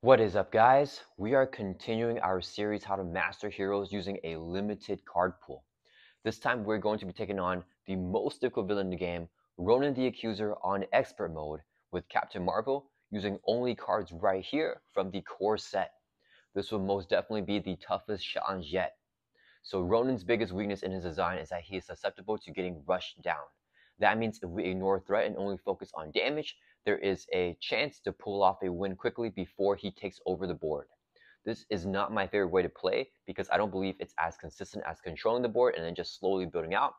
What is up, guys? We are continuing our series how to master heroes using a limited card pool. This time we're going to be taking on the most difficult villain in the game, Ronan the Accuser on expert mode with Captain Marvel using only cards right here from the core set. This will most definitely be the toughest challenge yet. So Ronan's biggest weakness in his design is that he is susceptible to getting rushed down. That means if we ignore threat and only focus on damage, there is a chance to pull off a win quickly before he takes over the board. This is not my favorite way to play because I don't believe it's as consistent as controlling the board and then just slowly building out.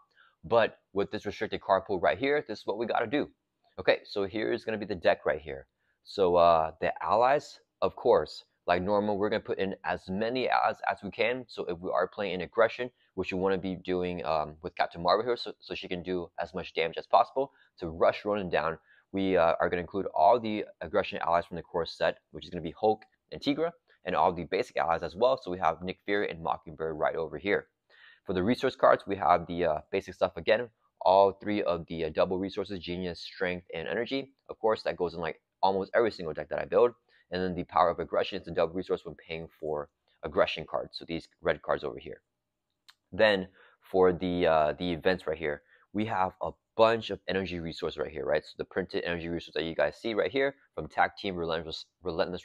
But with this restricted card pool right here, this is what we got to do. Okay, so here is going to be the deck right here. So the allies, of course, like normal, we're going to put in as many allies as we can. So if we are playing in aggression, which we want to be doing with Captain Marvel here, so she can do as much damage as possible to rush Ronan down, we are going to include all the aggression allies from the core set, which is going to be Hulk and Tigra, and all the basic allies as well. So we have Nick Fury and Mockingbird right over here. For the resource cards, we have the basic stuff again, all three of the double resources, Genius, Strength, and Energy. Of course, that goes in like almost every single deck that I build. And then the Power of Aggression is the double resource when paying for aggression cards, so these red cards over here. Then for the events right here, we have a bunch of energy resources right here, right? So the printed energy resource that you guys see right here from Tag Team, Relentless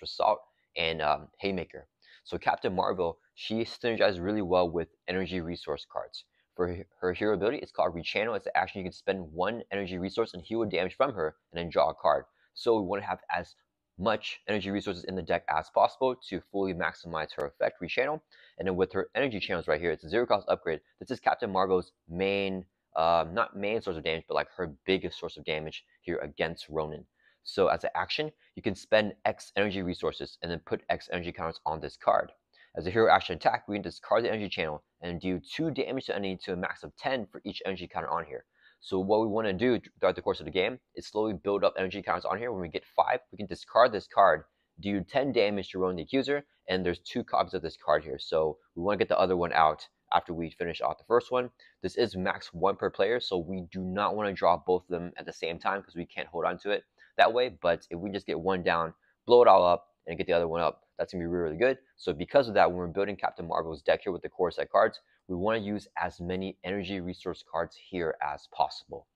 Assault, and Haymaker. So Captain Marvel, she synergizes really well with energy resource cards. For her hero ability, it's called Rechannel. It's an action you can spend one energy resource and heal damage from her and then draw a card. So we want to have as much energy resources in the deck as possible to fully maximize her effect, Rechannel. And then with her energy channels right here, it's a zero cost upgrade. This is Captain Marvel's main, not main source of damage, but like her biggest source of damage here against Ronan. So as an action, you can spend X energy resources and then put X energy counters on this card. As a hero action attack, we can discard the energy channel and do 2 damage to enemy to a max of 10 for each energy counter on here. So what we want to do throughout the course of the game is slowly build up energy counters on here. When we get 5, we can discard this card, do 10 damage to Ronan the Accuser, and there's 2 copies of this card here. So we want to get the other one out after we finish off the first one. This is max 1 per player, so we do not want to draw both of them at the same time because we can't hold on to it that way. But if we just get one down, blow it all up, and get the other one up, that's going to be really, really good. So because of that, when we're building Captain Marvel's deck here with the core set cards, we want to use as many energy resource cards here as possible.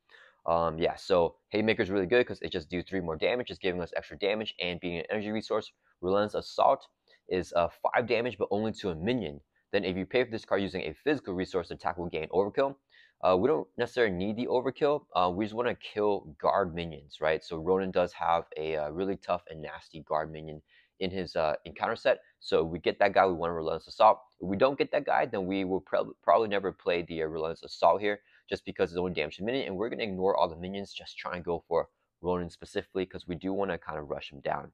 Yeah, so Haymaker is really good because it just do 3 more damage, just giving us extra damage and being an energy resource. Relentless Assault is 5 damage, but only to a minion. Then if you pay for this card using a physical resource, the attack will gain overkill. We don't necessarily need the overkill. We just want to kill guard minions, right? So Ronan does have a really tough and nasty guard minion in his encounter set. So if we get that guy, we want a Relentless Assault. If we don't get that guy, then we will probably never play the Relentless Assault here, just because it's only damage to minion, and we're going to ignore all the minions, just try and go for Ronan specifically, because we do want to kind of rush him down.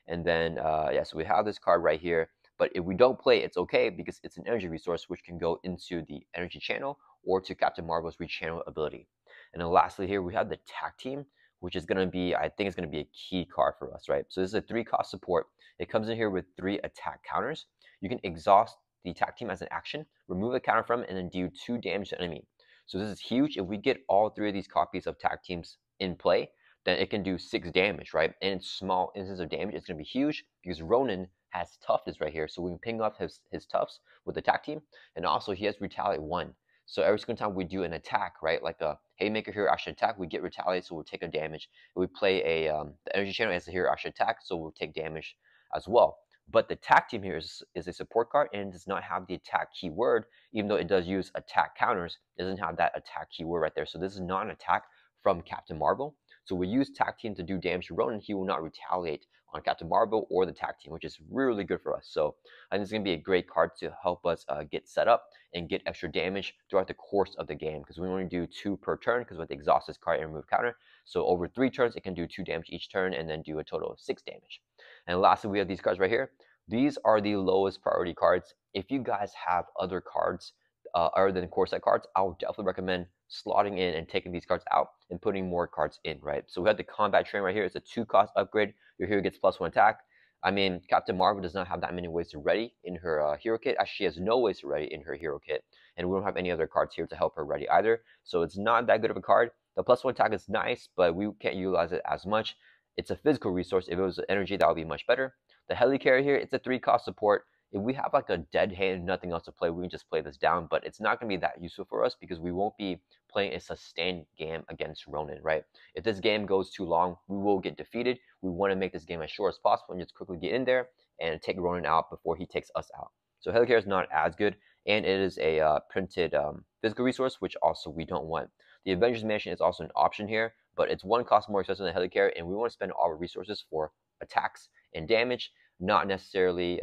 And then, yeah, so we have this card right here, but if we don't play, it's okay, because it's an energy resource, which can go into the energy channel or to Captain Marvel's Rechannel ability. And then lastly here, we have the Tag Team, which is going to be, I think it's going to be a key card for us, right? So this is a 3 cost support. It comes in here with 3 attack counters. You can exhaust the Tag Team as an action, remove a counter from it, and then do 2 damage to enemy. So this is huge. If we get all 3 of these copies of Tag Teams in play, then it can do 6 damage, right? And in small instances of damage, it's going to be huge because Ronan has toughness right here. So we can ping off his toughs with the Tag Team. And also he has Retaliate 1. So every single time we do an attack, right, like a Haymaker hero action attack, we get Retaliate, so we'll take a damage. If we play the energy channel as a hero action attack, so we'll take damage as well. But the Tag Team here is a support card and does not have the attack keyword, even though it does use attack counters. It doesn't have that attack keyword right there. So this is not an attack from Captain Marvel. So we use Tag Team to do damage to Ronan. He will not retaliate on Captain Marvel or the Tag Team, which is really good for us. So I think it's going to be a great card to help us get set up and get extra damage throughout the course of the game, because we only do 2 per turn because we have to exhaust this card and remove counter. So over 3 turns, it can do 2 damage each turn and then do a total of 6 damage. And lastly, we have these cards right here. These are the lowest priority cards. If you guys have other cards other than core set cards, I would definitely recommend slotting in and taking these cards out and putting more cards in, right? So we have the Combat Train right here. It's a 2 cost upgrade. Your hero gets +1 attack. I mean, Captain Marvel does not have that many ways to ready in her hero kit. Actually, she has no ways to ready in her hero kit. And we don't have any other cards here to help her ready either. So it's not that good of a card. The +1 attack is nice, but we can't utilize it as much. It's a physical resource. If it was energy, that would be much better. The Helicarrier here, it's a 3-cost support. If we have like a dead hand and nothing else to play, we can just play this down, but it's not going to be that useful for us because we won't be playing a sustained game against Ronan, right? If this game goes too long, we will get defeated. We want to make this game as short as possible and just quickly get in there and take Ronan out before he takes us out. So Helicarrier is not as good, and it is a printed physical resource, which also we don't want. The Avengers Mansion is also an option here, but it's 1 cost more expensive than Helicarrier, and we want to spend all our resources for attacks and damage, not necessarily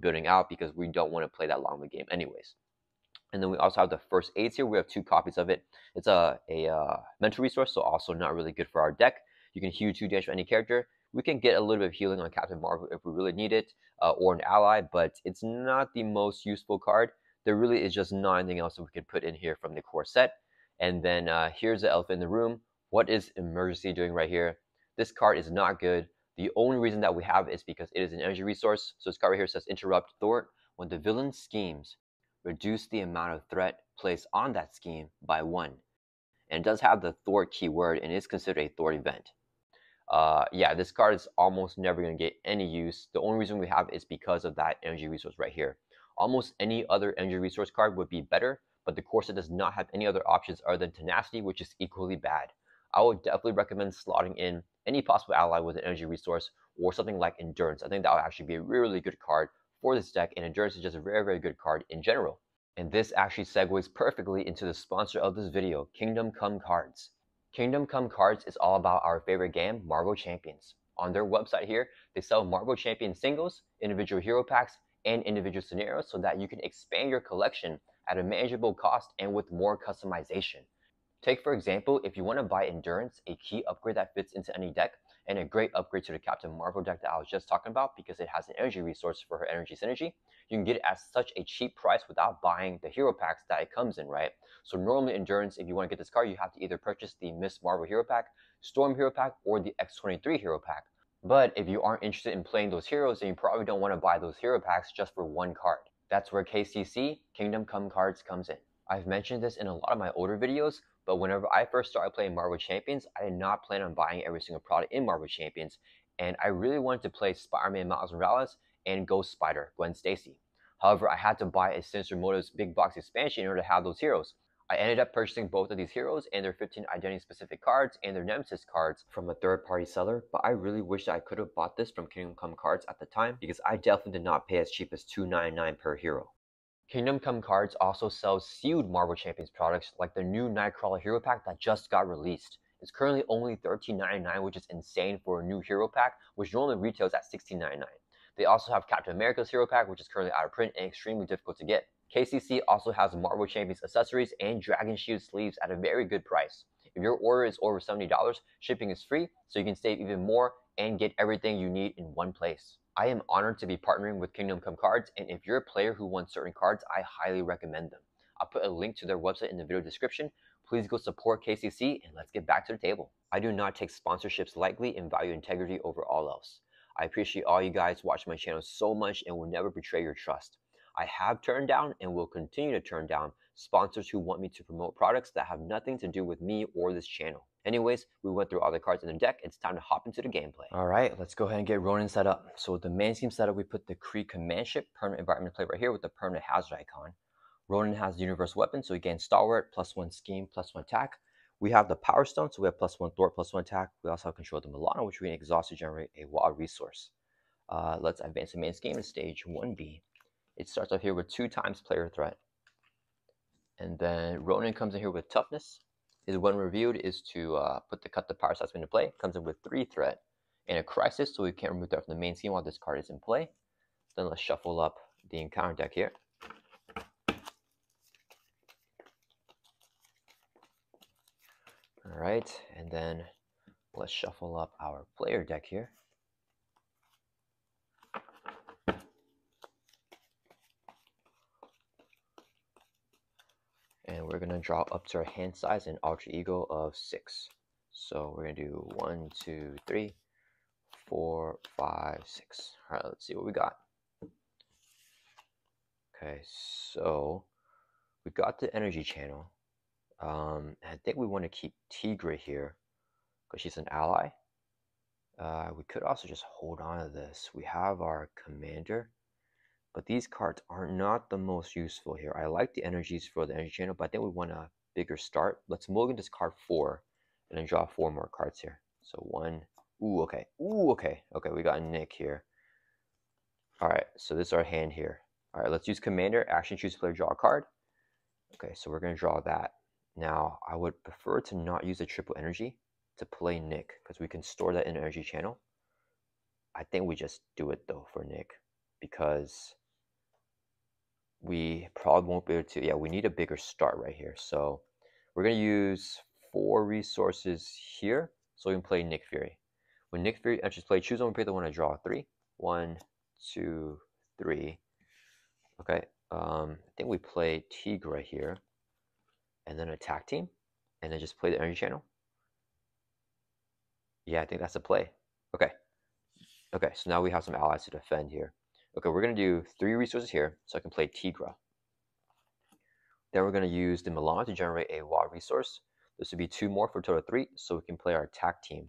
building out, because we don't want to play that long of a game anyways. And then we also have the first aids here. We have 2 copies of it. It's a mental resource, so also not really good for our deck. You can heal 2 damage for any character. We can get a little bit of healing on Captain Marvel if we really need it, or an ally, but it's not the most useful card. There really is just not anything else that we can put in here from the core set. And then here's the elephant in the room. What is Emergency doing right here? This card is not good. The only reason that we have it is because it is an energy resource. So this card right here says Interrupt Thwart. When the villain schemes, reduce the amount of threat placed on that scheme by 1. And it does have the thwart keyword and is considered a thwart event. Yeah, this card is almost never going to get any use. The only reason we have it is because of that energy resource right here. Almost any other energy resource card would be better, but the core set does not have any other options other than Tenacity, which is equally bad. I would definitely recommend slotting in any possible ally with an energy resource or something like Endurance. I think that would actually be a really good card for this deck, and Endurance is just a very, very good card in general. And this actually segues perfectly into the sponsor of this video, Kingdom Come Cards. Kingdom Come Cards is all about our favorite game, Marvel Champions. On their website here, they sell Marvel Champions singles, individual hero packs, and individual scenarios so that you can expand your collection at a manageable cost and with more customization. Take, for example, if you want to buy Endurance, a key upgrade that fits into any deck, and a great upgrade to the Captain Marvel deck that I was just talking about because it has an energy resource for her energy synergy. You can get it at such a cheap price without buying the hero packs that it comes in, right? So normally Endurance, if you want to get this card, you have to either purchase the Miss Marvel hero pack, Storm hero pack, or the X-23 hero pack. But if you aren't interested in playing those heroes, then you probably don't want to buy those hero packs just for 1 card. That's where KCC, Kingdom Come Cards, comes in. I've mentioned this in a lot of my older videos, but whenever I first started playing Marvel Champions, I did not plan on buying every single product in Marvel Champions, and I really wanted to play Spider-Man Miles Morales and Ghost Spider, Gwen Stacy. However, I had to buy a Sinister Motives big box expansion in order to have those heroes. I ended up purchasing both of these heroes and their 15 identity-specific cards and their Nemesis cards from a third-party seller, but I really wish I could have bought this from Kingdom Come Cards at the time because I definitely did not pay as cheap as $2.99 per hero. Kingdom Come Cards also sells sealed Marvel Champions products like the new Nightcrawler hero pack that just got released. It's currently only $13.99, which is insane for a new hero pack, which normally retails at $16.99. They also have Captain America's hero pack, which is currently out of print and extremely difficult to get. KCC also has Marvel Champions accessories and Dragon Shield sleeves at a very good price. If your order is over $70, shipping is free, so you can save even more and get everything you need in one place. I am honored to be partnering with Kingdom Come Cards, and if you're a player who wants certain cards, I highly recommend them. I'll put a link to their website in the video description. Please go support KCC, and let's get back to the table. I do not take sponsorships lightly and value integrity over all else. I appreciate all you guys watching my channel so much and will never betray your trust. I have turned down and will continue to turn down sponsors who want me to promote products that have nothing to do with me or this channel. Anyways, we went through all the cards in the deck. It's time to hop into the gameplay. All right, let's go ahead and get Ronan set up. So with the main scheme setup, we put the Kree command ship permanent environment play right here with the permanent hazard icon. Ronan has the universe weapon, so he gains stalwart, +1 scheme, +1 attack. We have the power stone, so we have +1 thwart, +1 attack. We also have control of the Milano, which we can exhaust to generate a wild resource. Let's advance the main scheme to stage 1B. It starts off here with 2 times player threat. And then Ronan comes in here with toughness. His when reviewed is to cut the power stats into play. Comes in with 3 threat and a crisis, so we can't remove that from the main scheme while this card is in play. Then let's shuffle up the encounter deck here. All right, and then let's shuffle up our player deck here. And we're gonna draw up to our hand size and alter ego of 6. So we're gonna do 1, 2, 3, 4, 5, 6. All right, let's see what we got. Okay, so we got the energy channel. I think we want to keep Tigre here because she's an ally. We could also just hold on to this. We have our commander, but these cards are not the most useful here. I like the energies for the energy channel, but I think we want a bigger start. Let's mulligan this card 4 and then draw 4 more cards here. So 1. Ooh, okay. Ooh, okay. Okay, we got Nick here. All right, so this is our hand here. All right, let's use commander. Action, choose player, draw a card. Okay, so we're going to draw that. Now, I would prefer to not use a triple energy to play Nick because we can store that in energy channel. I think we just do it though for Nick because we probably won't be able to. Yeah, we need a bigger start right here. So we're going to use 4 resources here so we can play Nick Fury. When Nick Fury enters play, choose one player that want to draw 3. 1, 2, 3. Okay, I think we play Tigra here and then attack team and then just play the energy channel. Yeah, I think that's a play. Okay. Okay, so now we have some allies to defend here. Okay, we're going to do 3 resources here so I can play Tigra. Then we're going to use the Milan to generate a wild resource. This would be 2 more for a total of 3, so we can play our attack team.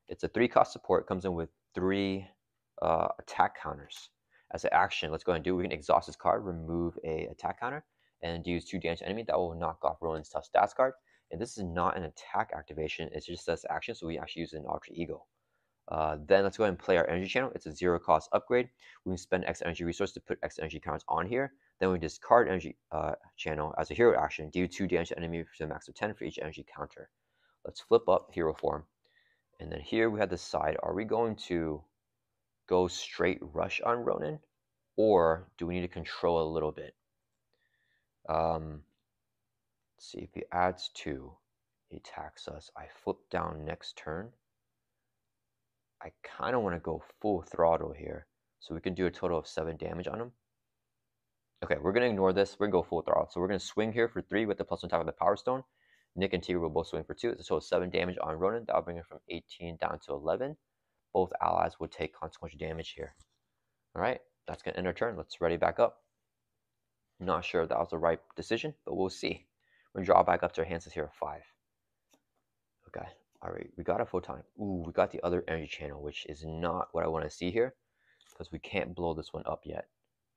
It's a 3-cost support, comes in with 3 attack counters. As an action, let's go ahead and do. We can exhaust this card, remove a attack counter, and use 2 damage to enemy. That will knock off Ronan's tough stats card. And this is not an attack activation, it's just as action, so we actually use an alter ego. Then let's go ahead and play our energy channel. It's a 0-cost upgrade. We can spend X energy resource to put X energy counters on here. Then we discard energy channel as a hero action. Do 2 damage to enemy to a max of 10 for each energy counter. Let's flip up hero form. And then here we have to decide, are we going to go straight rush on Ronan? Or do we need to control a little bit? Let's see, if he adds 2, he attacks us. I flip down next turn. I kind of want to go full throttle here. So we can do a total of 7 damage on him. Okay, we're going to ignore this. We're going to go full throttle. So we're going to swing here for 3 with the +1 attack with the Power Stone. Nick and Tigra will both swing for 2. It's a total of 7 damage on Ronan. That'll bring it from 18 down to 11. Both allies would take consequential damage here. All right, that's going to end our turn. Let's ready back up. Not sure if that was the right decision, but we'll see. We're going to draw back up to our hands here of 5. Okay. All right, we got a photon. Ooh, we got the other energy channel, which is not what I want to see here because we can't blow this one up yet.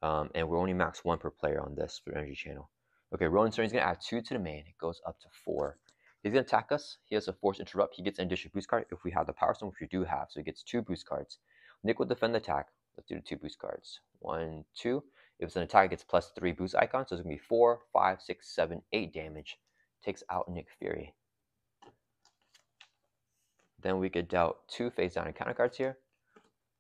And we're only max 1 per player on this for energy channel. Okay, Ronan's turn. He's going to add 2 to the main. It goes up to 4. He's going to attack us. He has a force interrupt. He gets an additional boost card if we have the Power Stone, which we do have. So he gets 2 boost cards. Nick will defend the attack. Let's do the 2 boost cards. 1, 2. If it's an attack, it gets +3 boost icons. So it's going to be 4, 5, 6, 7, 8 damage. Takes out Nick Fury. Then we could dealt 2 face down encounter cards here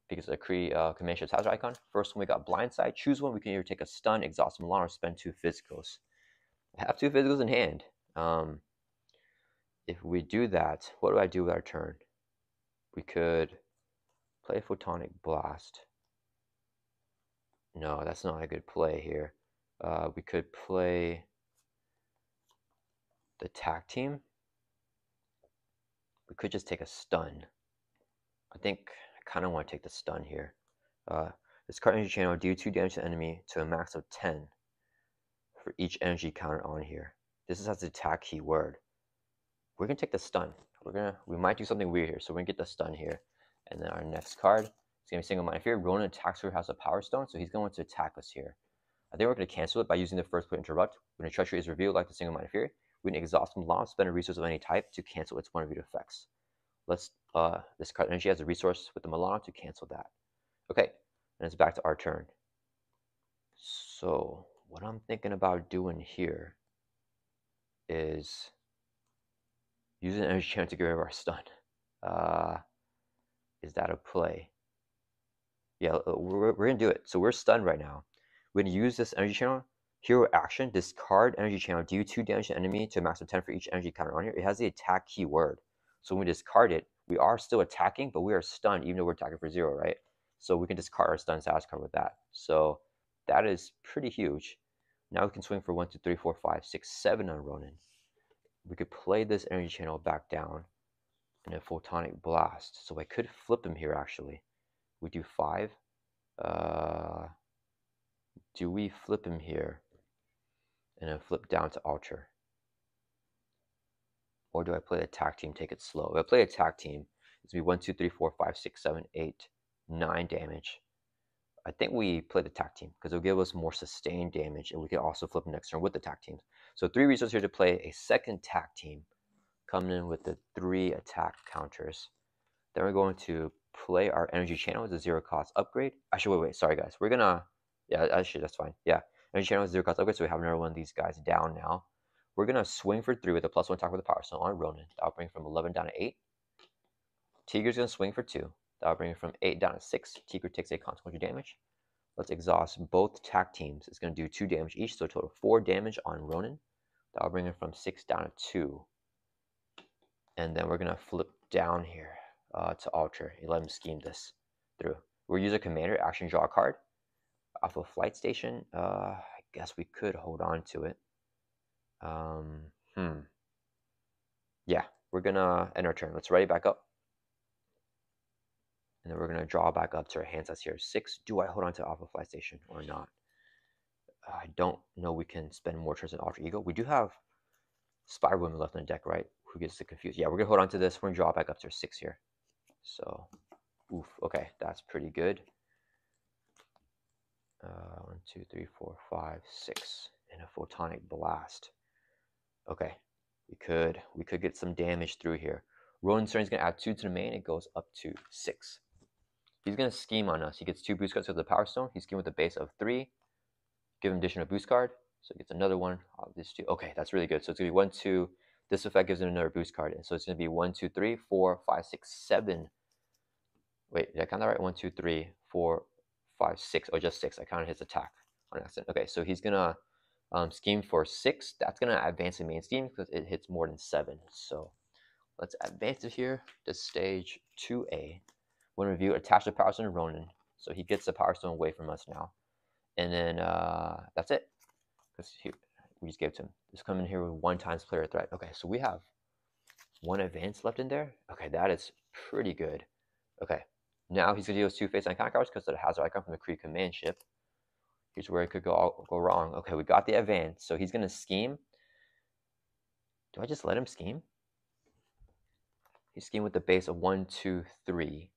because of the command shift hazard icon. First one we got blindside. Choose one. We can either take a stun, exhaust Milan, or spend 2 physicals. I have 2 physicals in hand. If we do that, what do I do with our turn? We could play Photonic Blast. No, that's not a good play here. We could play the attack team. We could just take a stun. I think I kind of want to take the stun here. This card energy channel do 2 damage to the enemy to a max of 10 for each energy counter on here. This is as the attack keyword. We're gonna take the stun. We might do something weird here, so we're gonna get the stun here. And then our next card is gonna be single-minded fear. Ronan attacks who has a Power Stone, so he's going to attack us here. I think we're gonna cancel it by using the first player interrupt. When a treachery is revealed, like the single-minded fury, we can exhaust Milan, spend a resource of any type to cancel its one of your effects. Let's this card energy has a resource with the Milan to cancel that. Okay, and it's back to our turn. So what I'm thinking about doing here is using an energy channel to get rid of our stun. Is that a play? Yeah, we're gonna do it. So we're stunned right now. We're gonna use this energy channel. Hero action, discard energy channel, do 2 damage to enemy to a max of 10 for each energy counter on here. It has the attack keyword. So when we discard it, we are still attacking, but we are stunned even though we're attacking for 0, right? So we can discard our stun status card with that. So that is pretty huge. Now we can swing for 1, 2, 3, 4, 5, 6, 7 on Ronan. We could play this energy channel back down and a Photonic Blast. So I could flip him here actually. We do 5. Do we flip him here and then flip down to Alter? Or do I play the attack team, take it slow? If I play attack team, It's gonna be 1, 2, 3, 4, 5, 6, 7, 8, 9 damage. I think we play the attack team because it'll give us more sustained damage, and we can also flip next turn with the attack teams. So 3 resources here to play a second attack team, coming in with the 3 attack counters. Then we're going to play our energy channel as a 0 cost upgrade. Actually, wait, sorry guys. We're gonna, yeah, actually that's fine. Yeah, energy channel is 0 cost upgrade, so we have another one of these guys down now. We're gonna swing for 3 with a +1 attack with a power stone on Ronan. That'll bring from 11 down to 8. Tiger's gonna swing for 2. That'll bring it from 8 down to 6. Tiger takes 8 consequential damage. Let's exhaust both attack teams. It's going to do 2 damage each, so a total of 4 damage on Ronan. That'll bring it from 6 down to 2. And then we're going to flip down here to Alter and let him scheme this through. We'll use a commander, action, draw a card. Off of flight station, I guess we could hold on to it. Yeah, we're going to end our turn. Let's ready back up. And then we're going to draw back up to our hands. That's here 6. Do I hold on to Alpha Flight Station or not? I don't know. We can spend more turns in Alter Ego. We do have Spy Women left on the deck, right? Who gets confused? Yeah, we're going to hold on to this. We're going to draw back up to our 6 here. So, oof. Okay, that's pretty good. 1, 2, 3, 4, 5, 6. And a Photonic Blast. Okay, we could get some damage through here. Ronan's turn is going to add 2 to the main. It goes up to 6. He's going to scheme on us. He gets 2 boost cards with the Power Stone. He's scheming with a base of 3. Give him additional boost card. So he gets another one. This 2. Okay, that's really good. So it's going to be 1, 2. This effect gives him another boost card. And so it's going to be 1, 2, 3, 4, 5, 6, 7. Wait, did I count that right? 1, 2, 3, 4, 5, 6. Oh, just 6. I counted his attack on accident. Okay, so he's going to scheme for 6. That's going to advance the main scheme because it hits more than 7. So let's advance it here to stage 2A. When review, attach the Power Stone to Ronan. So he gets the Power Stone away from us now. And then that's it. Because we just gave it to him. Just come in here with 1 times player threat. Okay, so we have 1 advance left in there. Okay, that is pretty good. Okay, now he's going to deal with 2 face icon cards because it has our icon from the Kree command ship. Here's where it could go wrong. Okay, we got the advance. So he's going to scheme. Do I just let him scheme? He's scheming with the base of 1, 2, 3.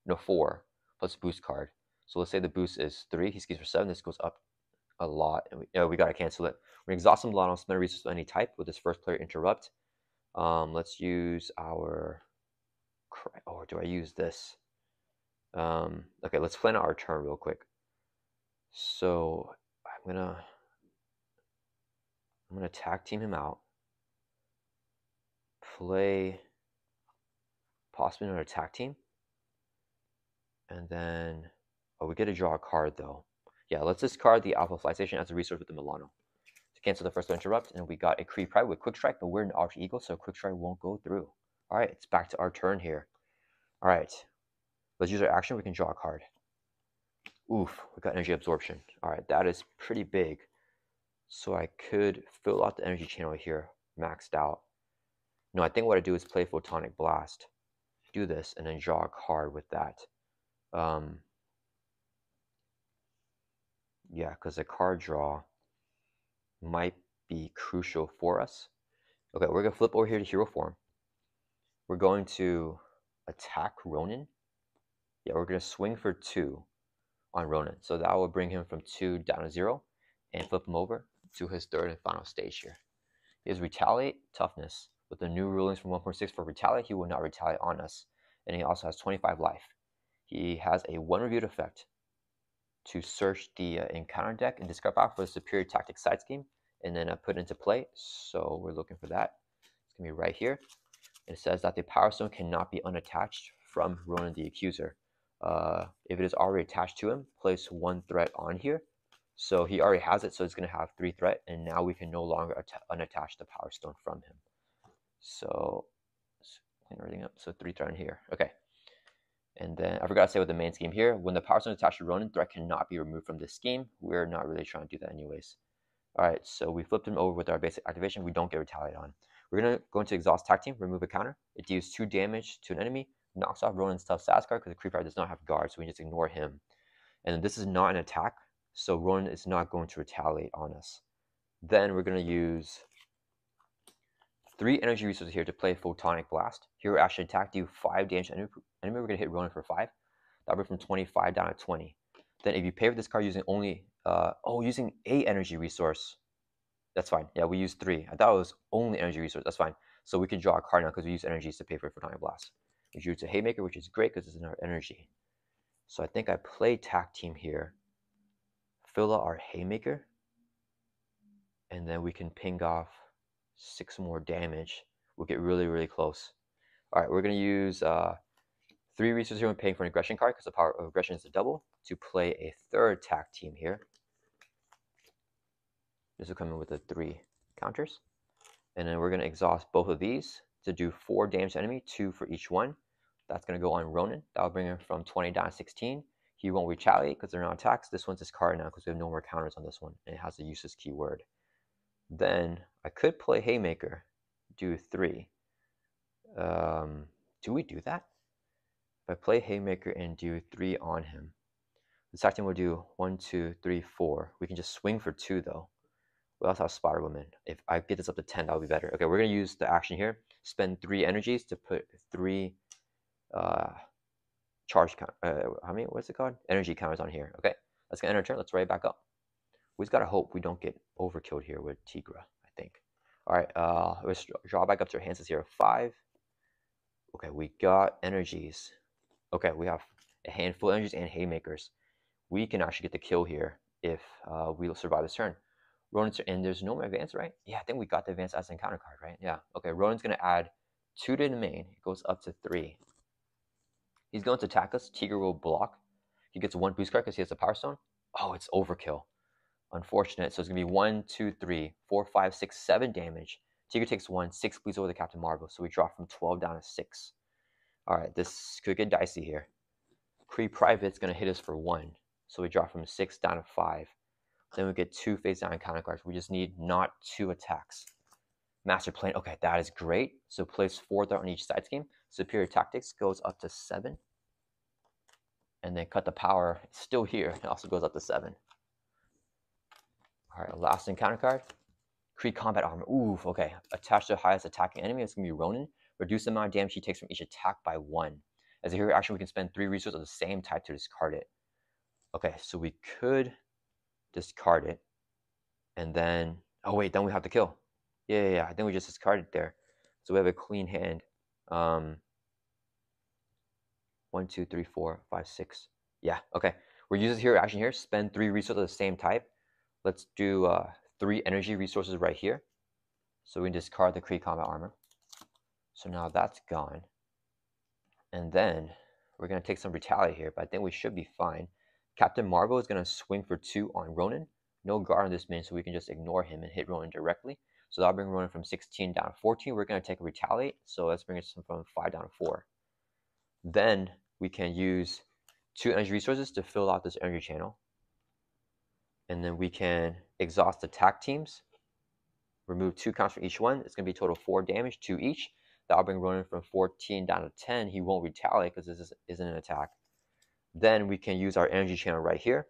No, 4 plus boost card. So let's say the boost is 3. He schemes for 7. This goes up a lot, and we gotta cancel it. We're gonna exhaust some lot on spend resources of any type with this first player interrupt. Let's use our. Or do I use this? Okay, let's plan out our turn real quick. So I'm gonna tag team him out. Play possibly another attack team. And then, oh, we get to draw a card though. Yeah, let's discard the Alpha Flight Station as a resource with the Milano to cancel the first interrupt. And we got a Kree Pride with Quick Strike, but we're an Alter Ego, so Quick Strike won't go through. All right, it's back to our turn here. All right, let's use our action. We can draw a card. Oof, we got Energy Absorption. All right, that is pretty big. So I could fill out the energy channel here, maxed out. No, I think what I do is play Photonic Blast, do this, and then draw a card with that. Yeah, because the card draw might be crucial for us. Okay, we're going to flip over here to hero form. We're going to attack Ronan. Yeah, we're going to swing for 2 on Ronan. So that will bring him from 2 down to 0 and flip him over to his 3rd and final stage here. He has Retaliate, Toughness. With the new rulings from 1.6 for Retaliate, he will not retaliate on us. And he also has 25 life. He has a 1 reviewed effect to search the encounter deck and discard power for the Superior Tactic side scheme, and then put it into play. So we're looking for that. It's going to be right here. And it says that the Power Stone cannot be unattached from Ronan the Accuser. If it is already attached to him, place 1 threat on here. So he already has it, so it's going to have 3 threat, and now we can no longer unattach the Power Stone from him. So let's clean everything up. So 3 threat in here. Okay. And then I forgot to say with the main scheme here, when the Power Stone is attached to Ronan, threat cannot be removed from this scheme. We're not really trying to do that anyways. All right, so we flipped him over with our basic activation. We don't get retaliated on. We're going to go into Exhaust Tag Team, remove a counter. It deals 2 damage to an enemy, knocks off Ronan's tough status card because the Creeper does not have guard, so we just ignore him. And this is not an attack, so Ronan is not going to retaliate on us. Then we're going to use 3 energy resources here to play Photonic Blast. Hero action attack, do 5 damage to enemy. We're going to hit Ronan for 5. That'll bring from 25 down to 20. Then if you pay for this card using only, using a energy resource, that's fine. Yeah, we use 3. I thought it was only energy resource. That's fine. So we can draw a card now because we use energies to pay for Photonic Blast. We drew to Haymaker, which is great because it's in our energy. So I think I play Tack Team here. Fill out our Haymaker. And then we can ping off 6 more damage. We'll get really, really close. All right, we're going to use 3 resources here when paying for an aggression card because the power of aggression is a double to play a 3rd Tack Team here. This will come in with the 3 counters. And then we're going to exhaust both of these to do 4 damage to enemy, 2 for each one. That's going to go on Ronan. That'll bring him from 20 down to 16. He won't retaliate because they're not attacks. This one's his card now because we have no more counters on this one. And it has a useless keyword. Then I could play Haymaker, do 3. Do we do that? If I play Haymaker and do 3 on him, the second will do 1, 2, 3, 4. We can just swing for 2 though. We also have Spider Woman. If I get this up to 10, that would be better. Okay, we're going to use the action here. Spend 3 energies to put 3 charge count. What's it called? Energy counters on here. Okay, let's get end our turn. Let's write it back up. We just got to hope we don't get overkilled here with Tigra, I think. All right, let's draw back up to our hands. It's here 5. Okay, we got energies. Okay, we have a handful of energies and Haymakers. We can actually get the kill here if we survive this turn. Ronan's, and there's no more advance, right? Yeah, I think we got the advance as an encounter card, right? Yeah. Okay, Ronan's going to add 2 to the main. It goes up to 3. He's going to attack us. Tigra will block. He gets 1 boost card because he has a Power Stone. Oh, it's overkill. Unfortunate. So it's going to be 1, 2, 3, 4, 5, 6, 7 damage. Tigra takes 1. 6 bleeds over the Captain Marvel. So we drop from 12 down to 6. All right, this could get dicey here. Kree Private's going to hit us for 1. So we drop from 6 down to 5. Then we get 2 face down counter cards. We just need not 2 attacks. Master Plan. Okay, that is great. So place 4 on each side scheme. Superior Tactics goes up to 7. And then Cut the Power. It's still here. It also goes up to 7. All right, last encounter card. Kree Combat Armor. Ooh, okay. Attached to the highest attacking enemy. It's going to be Ronan. Reduce the amount of damage he takes from each attack by 1. As a hero action, we can spend 3 resources of the same type to discard it. Okay, so we could discard it. And then, oh wait, then we have to kill. Yeah, I think we just discarded there. So we have a clean hand. 1, 2, 3, 4, 5, 6. Yeah, okay. We're using hero action here. Spend 3 resources of the same type. Let's do 3 energy resources right here. So we can discard the Kree Combat Armor. So now that's gone. And then we're going to take some Retaliate here, but I think we should be fine. Captain Marvel is going to swing for 2 on Ronan. No guard on this minion, so we can just ignore him and hit Ronan directly. So that'll bring Ronan from 16 down to 14. We're going to take a Retaliate, so let's bring it from 5 down to 4. Then we can use 2 energy resources to fill out this energy channel. And then we can exhaust attack teams. Remove 2 counts from each one. It's going to be total 4 damage, 2 each. That'll bring Ronan from 14 down to 10. He won't retaliate because this isn't an attack. Then we can use our energy channel right here.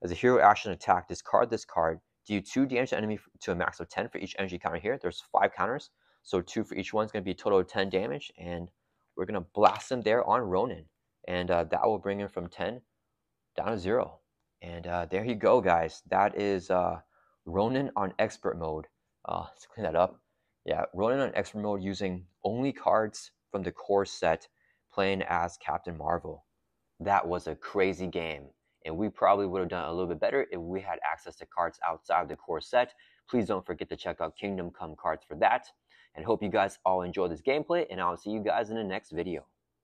As a hero action attack, discard this card. Deal 2 damage to enemy to a max of 10 for each energy counter here. There's 5 counters, so 2 for each one is going to be a total of 10 damage. And we're going to blast him there on Ronan. And that will bring him from 10 down to 0. And there you go, guys. That is Ronan on expert mode. Let's clean that up. Yeah, Ronan on expert mode using only cards from the core set, playing as Captain Marvel. That was a crazy game, and we probably would have done a little bit better if we had access to cards outside of the core set. Please don't forget to check out Kingdom Come cards for that, and hope you guys all enjoy this gameplay, and I'll see you guys in the next video.